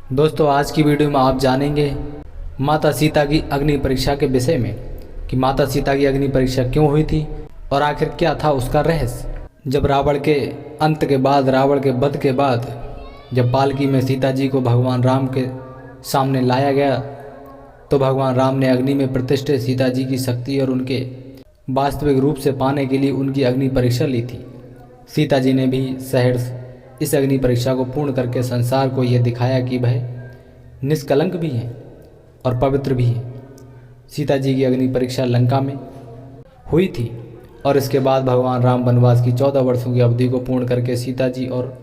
दोस्तों, आज की वीडियो में आप जानेंगे माता सीता की अग्नि परीक्षा के विषय में कि माता सीता की अग्नि परीक्षा क्यों हुई थी और आखिर क्या था उसका रहस्य। जब रावण के अंत के बाद, रावण के वध के बाद, जब पालकी में सीता जी को भगवान राम के सामने लाया गया तो भगवान राम ने अग्नि में प्रतिष्ठित सीता जी की शक्ति और उनके वास्तविक रूप से पाने के लिए उनकी अग्नि परीक्षा ली थी। सीता जी ने भी सहर्ष इस अग्नि परीक्षा को पूर्ण करके संसार को यह दिखाया कि वह निष्कलंक भी हैं और पवित्र भी हैं। सीता जी की अग्नि परीक्षा लंका में हुई थी और इसके बाद भगवान राम वनवास की 14 वर्षों की अवधि को पूर्ण करके सीता जी और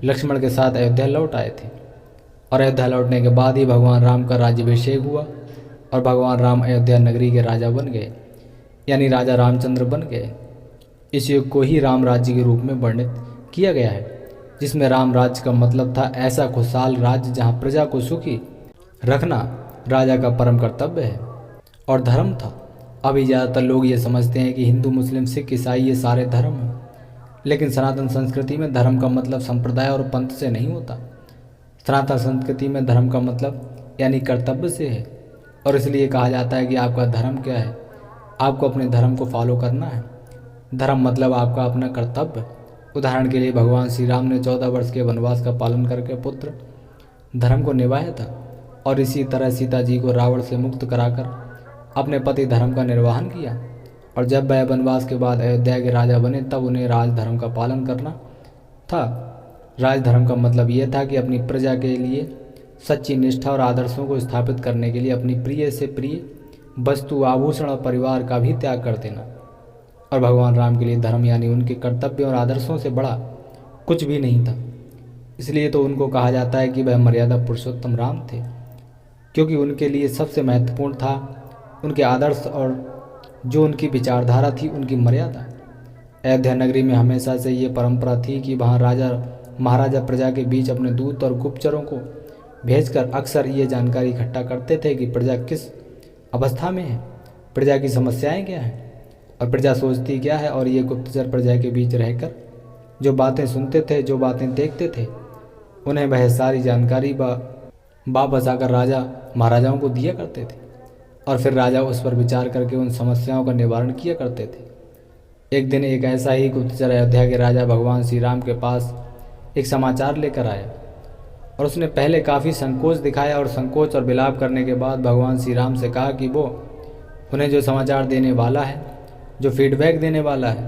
लक्ष्मण के साथ अयोध्या लौट आए थे। और अयोध्या लौटने के बाद ही भगवान राम का राज्याभिषेक हुआ और भगवान राम अयोध्या नगरी के राजा बन गए, यानी राजा रामचंद्र बन गए। इस युग को ही राम राज्य के रूप में वर्णित किया गया है, जिसमें राम राज्य का मतलब था ऐसा खुशहाल राज्य जहाँ प्रजा को सुखी रखना राजा का परम कर्तव्य है और धर्म था। अभी ज़्यादातर लोग ये समझते हैं कि हिंदू, मुस्लिम, सिख, ईसाई ये सारे धर्म हैं, लेकिन सनातन संस्कृति में धर्म का मतलब संप्रदाय और पंथ से नहीं होता। सनातन संस्कृति में धर्म का मतलब यानी कर्तव्य से है, और इसलिए कहा जाता है कि आपका धर्म क्या है, आपको अपने धर्म को फॉलो करना है। धर्म मतलब आपका अपना कर्तव्य। उदाहरण के लिए भगवान श्री राम ने 14 वर्ष के वनवास का पालन करके पुत्र धर्म को निभाया था, और इसी तरह सीता जी को रावण से मुक्त कराकर अपने पति धर्म का निर्वहन किया। और जब वह वनवास के बाद अयोध्या के राजा बने तब उन्हें राजधर्म का पालन करना था। राजधर्म का मतलब यह था कि अपनी प्रजा के लिए सच्ची निष्ठा और आदर्शों को स्थापित करने के लिए अपनी प्रिय से प्रिय वस्तु, आभूषण और परिवार का भी त्याग कर देना। और भगवान राम के लिए धर्म यानी उनके कर्तव्यों और आदर्शों से बड़ा कुछ भी नहीं था। इसलिए तो उनको कहा जाता है कि वह मर्यादा पुरुषोत्तम राम थे, क्योंकि उनके लिए सबसे महत्वपूर्ण था उनके आदर्श और जो उनकी विचारधारा थी, उनकी मर्यादा। अयोध्या नगरी में हमेशा से ये परंपरा थी कि वहाँ राजा महाराजा प्रजा के बीच अपने दूत और गुप्तचरों को भेजकर अक्सर ये जानकारी इकट्ठा करते थे कि प्रजा किस अवस्था में है, प्रजा की समस्याएं क्या हैं और प्रजा सोचती क्या है। और ये गुप्तचर प्रजा के बीच रहकर जो बातें सुनते थे, जो बातें देखते थे, उन्हें वह सारी जानकारी वापस आकर राजा महाराजाओं को दिया करते थे, और फिर राजा उस पर विचार करके उन समस्याओं का निवारण किया करते थे। एक दिन एक ऐसा ही गुप्तचर अयोध्या के राजा भगवान श्री राम के पास एक समाचार लेकर आया, और उसने पहले काफ़ी संकोच दिखाया और संकोच और विलाप करने के बाद भगवान श्री राम से कहा कि वो उन्हें जो समाचार देने वाला है, जो फीडबैक देने वाला है,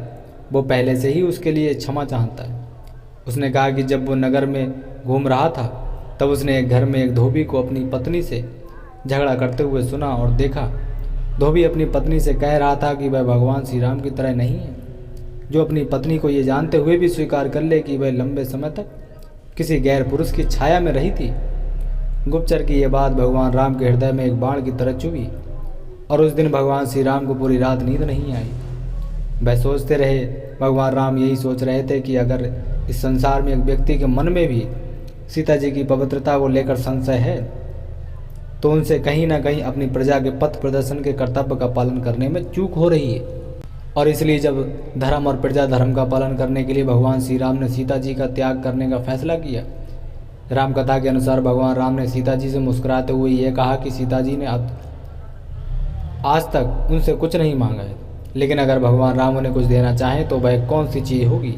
वो पहले से ही उसके लिए क्षमा चाहता है। उसने कहा कि जब वो नगर में घूम रहा था तब उसने एक घर में एक धोबी को अपनी पत्नी से झगड़ा करते हुए सुना और देखा। धोबी अपनी पत्नी से कह रहा था कि वह भगवान श्री राम की तरह नहीं है, जो अपनी पत्नी को ये जानते हुए भी स्वीकार कर ले कि वह लंबे समय तक किसी गैर पुरुष की छाया में रही थी। गुप्तचर की यह बात भगवान राम के हृदय में एक बाण की तरह चुभी, और उस दिन भगवान श्री राम को पूरी रात नींद नहीं आई। वह सोचते रहे, भगवान राम यही सोच रहे थे कि अगर इस संसार में एक व्यक्ति के मन में भी सीता जी की पवित्रता को लेकर संशय है तो उनसे कहीं ना कहीं अपनी प्रजा के पथ प्रदर्शन के कर्तव्य का पालन करने में चूक हो रही है। और इसलिए जब धर्म और प्रजा धर्म का पालन करने के लिए भगवान श्री राम ने सीता जी का त्याग करने का फैसला किया। राम कथा के अनुसार भगवान राम ने सीता जी से मुस्कुराते हुए यह कहा कि सीता जी ने आज तक उनसे कुछ नहीं मांगा है, लेकिन अगर भगवान राम उन्हें कुछ देना चाहें तो वह कौन सी चीज़ होगी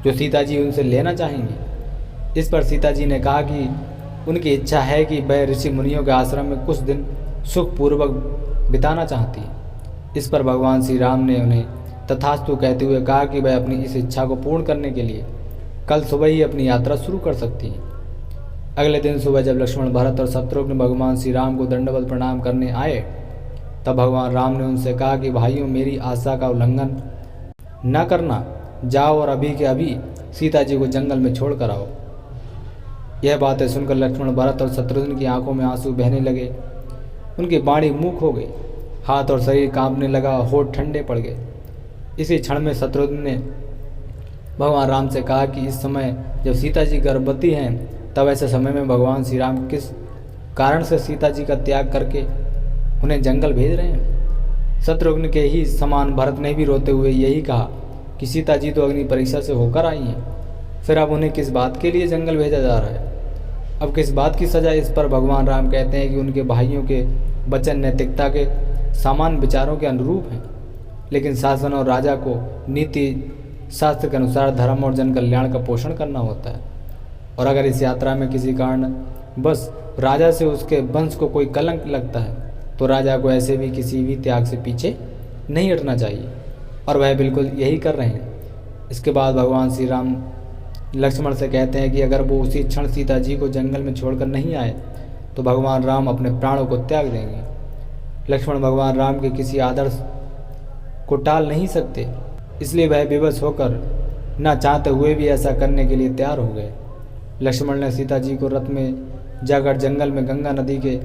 जो सीता जी उनसे लेना चाहेंगी। इस पर सीता जी ने कहा कि उनकी इच्छा है कि वह ऋषि मुनियों के आश्रम में कुछ दिन सुखपूर्वक बिताना चाहती है। इस पर भगवान श्री राम ने उन्हें तथास्तु कहते हुए कहा कि वह अपनी इस इच्छा को पूर्ण करने के लिए कल सुबह ही अपनी यात्रा शुरू कर सकती है। अगले दिन सुबह जब लक्ष्मण, भरत और शत्रुघ्न भगवान श्री राम को दंडवत प्रणाम करने आए तब भगवान राम ने उनसे कहा कि भाइयों, मेरी आशा का उल्लंघन न करना, जाओ और अभी के अभी सीता जी को जंगल में छोड़ कर आओ। यह बातें सुनकर लक्ष्मण, भरत और शत्रुघ्न की आंखों में आंसू बहने लगे, उनकी बाणी मूक हो गई, हाथ और शरीर कांपने लगा, होठ ठंडे पड़ गए। इसी क्षण में शत्रुघ्न ने भगवान राम से कहा कि इस समय जब सीता जी गर्भवती हैं तब ऐसे समय में भगवान श्री राम किस कारण से सीता जी का त्याग करके उन्हें जंगल भेज रहे हैं। शत्रुघ्न के ही समान भरत ने भी रोते हुए यही कहा कि सीता जी तो अग्नि परीक्षा से होकर आई हैं, फिर अब उन्हें किस बात के लिए जंगल भेजा जा रहा है। अब किस बात की सजा? इस पर भगवान राम कहते हैं कि उनके भाइयों के वचन नैतिकता के सामान्य विचारों के अनुरूप हैं, लेकिन शासन और राजा को नीति शास्त्र के अनुसार धर्म और जन कल्याण का पोषण करना होता है। और अगर इस यात्रा में किसी कारण बस राजा से उसके वंश को कोई कलंक लगता है तो राजा को ऐसे भी किसी भी त्याग से पीछे नहीं हटना चाहिए, और वह बिल्कुल यही कर रहे हैं। इसके बाद भगवान श्री राम लक्ष्मण से कहते हैं कि अगर वो उसी क्षण सीता जी को जंगल में छोड़कर नहीं आए तो भगवान राम अपने प्राणों को त्याग देंगे। लक्ष्मण भगवान राम के किसी आदर्श को टाल नहीं सकते, इसलिए वह विवश होकर न चाहते हुए भी ऐसा करने के लिए तैयार हो गए। लक्ष्मण ने सीता जी को रथ में जाकर जंगल में गंगा नदी के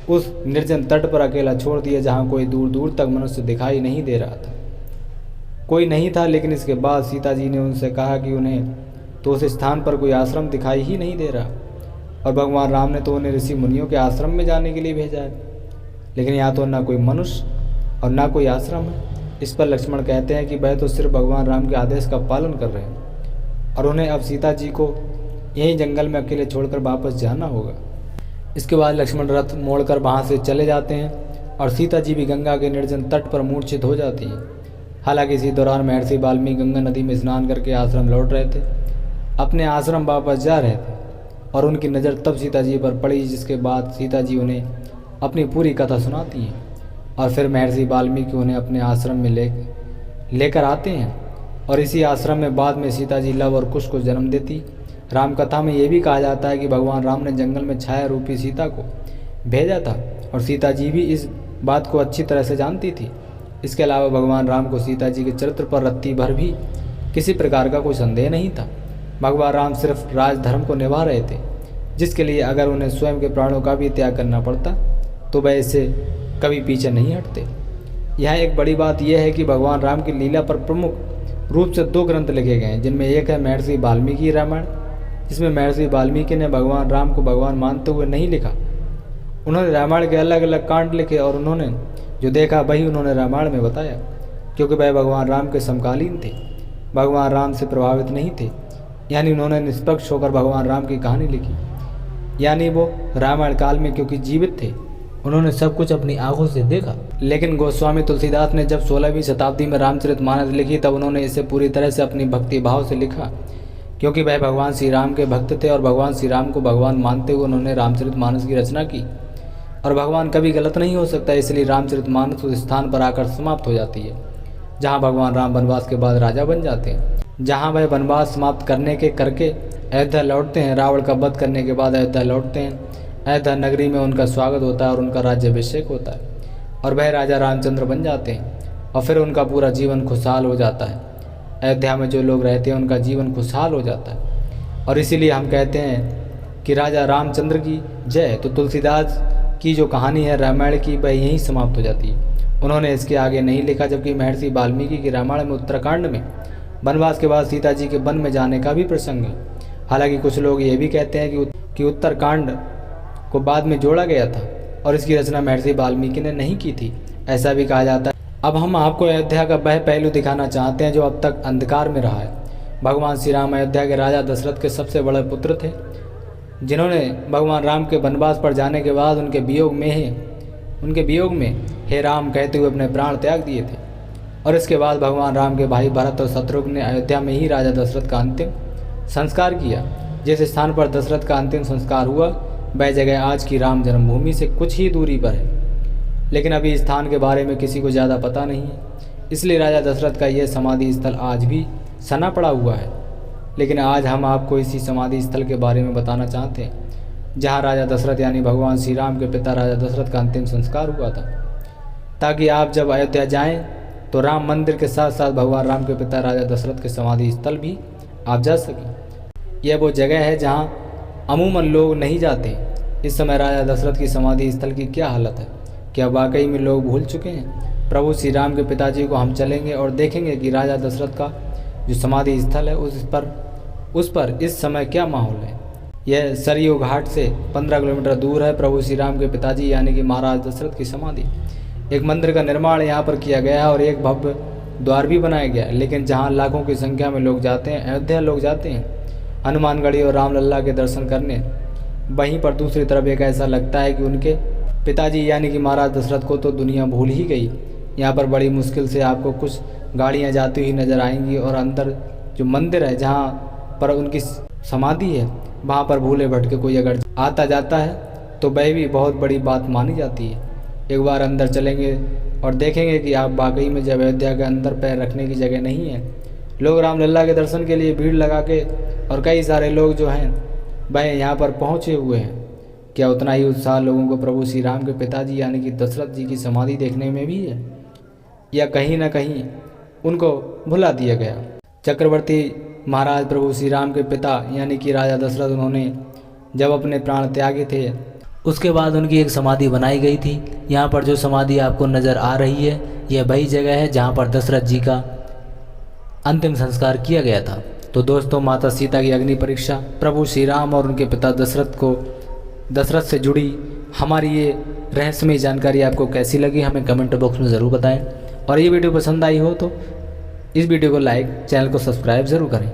उस निर्जन तट पर अकेला छोड़ दिया, जहाँ कोई दूर दूर तक मनुष्य दिखाई नहीं दे रहा था, कोई नहीं था। लेकिन इसके बाद सीता जी ने उनसे कहा कि उन्हें तो उस स्थान पर कोई आश्रम दिखाई ही नहीं दे रहा, और भगवान राम ने तो उन्हें ऋषि मुनियों के आश्रम में जाने के लिए भेजा है, लेकिन यहाँ तो ना कोई मनुष्य और ना कोई आश्रम है। इस पर लक्ष्मण कहते हैं कि वह तो सिर्फ भगवान राम के आदेश का पालन कर रहे हैं और उन्हें अब सीता जी को यहीं जंगल में अकेले छोड़कर वापस जाना होगा। इसके बाद लक्ष्मण रथ मोड़कर वहाँ से चले जाते हैं और सीता जी भी गंगा के निर्जन तट पर मूर्छित हो जाती हैं। हालांकि इसी दौरान महर्षि वाल्मीकि गंगा नदी में स्नान करके आश्रम लौट रहे थे, अपने आश्रम वापस जा रहे थे, और उनकी नज़र तब सीता जी पर पड़ी, जिसके बाद सीता जी उन्हें अपनी पूरी कथा सुनाती हैं और फिर महर्षि वाल्मीकि उन्हें अपने आश्रम में लेकर आते हैं। और इसी आश्रम में बाद में सीता जी लव और कुश को जन्म देती। राम कथा में ये भी कहा जाता है कि भगवान राम ने जंगल में छाया रूपी सीता को भेजा था और सीता जी भी इस बात को अच्छी तरह से जानती थी। इसके अलावा भगवान राम को सीता जी के चरित्र पर रत्ती भर भी किसी प्रकार का कोई संदेह नहीं था। भगवान राम सिर्फ राजधर्म को निभा रहे थे, जिसके लिए अगर उन्हें स्वयं के प्राणों का भी त्याग करना पड़ता तो वह इससे कभी पीछे नहीं हटते। यहाँ एक बड़ी बात यह है कि भगवान राम की लीला पर प्रमुख रूप से 2 ग्रंथ लिखे गए हैं, जिनमें एक है महर्षि वाल्मीकि रामायण, जिसमें महर्षि वाल्मीकि ने भगवान राम को भगवान मानते हुए नहीं लिखा। उन्होंने रामायण के अलग अलग कांड लिखे और उन्होंने जो देखा वही उन्होंने रामायण में बताया, क्योंकि वह भगवान राम के समकालीन थे, भगवान राम से प्रभावित नहीं थे। यानी उन्होंने निष्पक्ष होकर भगवान राम की कहानी लिखी, यानी वो रामायण काल में क्योंकि जीवित थे उन्होंने सब कुछ अपनी आंखों से देखा। लेकिन गोस्वामी तुलसीदास ने जब 16वीं शताब्दी में रामचरितमानस लिखी तब उन्होंने इसे पूरी तरह से अपनी भक्ति भाव से लिखा, क्योंकि वह भगवान श्री राम के भक्त थे और भगवान श्री राम को भगवान मानते हुए उन्होंने रामचरितमानस की रचना की। और भगवान कभी गलत नहीं हो सकता, इसलिए रामचरितमानस उस स्थान पर आकर समाप्त हो जाती है जहाँ भगवान राम वनवास के बाद राजा बन जाते हैं। जहाँ वह वनवास समाप्त करके अयोध्या लौटते हैं। रावण का वध करने के बाद अयोध्या लौटते हैं। अयोध्या नगरी में उनका स्वागत होता है और उनका राज्याभिषेक होता है और वह राजा रामचंद्र बन जाते हैं और फिर उनका पूरा जीवन खुशहाल हो जाता है। अयोध्या में जो लोग रहते हैं उनका जीवन खुशहाल हो जाता है और इसीलिए हम कहते हैं कि राजा रामचंद्र की जय। तो तुलसीदास की जो कहानी है रामायण की वह यहीं समाप्त हो जाती है, उन्होंने इसके आगे नहीं लिखा। जबकि महर्षि वाल्मीकि की रामायण में उत्तराखंड में वनवास के बाद सीता जी के वन में जाने का भी प्रसंग है। हालांकि कुछ लोग ये भी कहते हैं कि उत्तरकांड को बाद में जोड़ा गया था और इसकी रचना महर्षि वाल्मीकि ने नहीं की थी, ऐसा भी कहा जाता है। अब हम आपको अयोध्या का वह पहलू दिखाना चाहते हैं जो अब तक अंधकार में रहा है। भगवान श्री राम अयोध्या के राजा दशरथ के सबसे बड़े पुत्र थे, जिन्होंने भगवान राम के वनवास पर जाने के बाद उनके वियोग में हे राम कहते हुए अपने प्राण त्याग दिए थे। और इसके बाद भगवान राम के भाई भरत और शत्रुघ्न ने अयोध्या में ही राजा दशरथ का अंतिम संस्कार किया। जिस स्थान पर दशरथ का अंतिम संस्कार हुआ वह जगह आज की राम जन्मभूमि से कुछ ही दूरी पर है, लेकिन अभी इस स्थान के बारे में किसी को ज़्यादा पता नहीं है, इसलिए राजा दशरथ का यह समाधि स्थल आज भी सना पड़ा हुआ है। लेकिन आज हम आपको इसी समाधि स्थल के बारे में बताना चाहते हैं जहाँ राजा दशरथ यानी भगवान श्री राम के पिता राजा दशरथ का अंतिम संस्कार हुआ था, ताकि आप जब अयोध्या जाएं तो राम मंदिर के साथ साथ भगवान राम के पिता राजा दशरथ के समाधि स्थल भी आप जा सकें। यह वो जगह है जहाँ अमूमन लोग नहीं जाते। इस समय राजा दशरथ की समाधि स्थल की क्या हालत है? क्या वाकई में लोग भूल चुके हैं? प्रभु श्री राम के पिताजी को हम चलेंगे और देखेंगे कि राजा दशरथ का जो समाधि स्थल है उस पर इस समय क्या माहौल है। यह सरयू घाट से 15 किलोमीटर दूर है। प्रभु श्री राम के पिताजी यानी कि महाराज दशरथ की समाधि। एक मंदिर का निर्माण यहाँ पर किया गया है और एक भव्य द्वार भी बनाया गया है। लेकिन जहाँ लाखों की संख्या में लोग जाते हैं, अयोध्या लोग जाते हैं हनुमानगढ़ी और रामलला के दर्शन करने, वहीं पर दूसरी तरफ एक ऐसा लगता है कि उनके पिताजी यानी कि महाराज दशरथ को तो दुनिया भूल ही गई। यहाँ पर बड़ी मुश्किल से आपको कुछ गाड़ियाँ जाती हुई नज़र आएंगी और अंदर जो मंदिर है जहाँ पर उनकी समाधि है वहाँ पर भूले भटके कोई अगर आता जाता है तो वह भी बहुत बड़ी बात मानी जाती है। एक बार अंदर चलेंगे और देखेंगे कि आप वाकई में जब अयोध्या के अंदर पैर रखने की जगह नहीं है। लोग रामलला के दर्शन के लिए भीड़ लगा के और कई सारे लोग जो हैं वह यहाँ पर पहुँचे हुए हैं। क्या उतना ही उत्साह लोगों को प्रभु श्री राम के पिताजी यानी कि दशरथ जी की समाधि देखने में भी है, या कहीं ना कहीं उनको भुला दिया गया? चक्रवर्ती महाराज प्रभु श्री राम के पिता यानी कि राजा दशरथ, उन्होंने जब अपने प्राण त्यागे थे उसके बाद उनकी एक समाधि बनाई गई थी। यहाँ पर जो समाधि आपको नज़र आ रही है यह वही जगह है जहाँ पर दशरथ जी का अंतिम संस्कार किया गया था। तो दोस्तों, माता सीता की अग्नि परीक्षा, प्रभु श्री राम और उनके पिता दशरथ से जुड़ी हमारी ये रहस्यमय जानकारी आपको कैसी लगी हमें कमेंट बॉक्स में ज़रूर बताएं। और ये वीडियो पसंद आई हो तो इस वीडियो को लाइक, चैनल को सब्सक्राइब ज़रूर करें।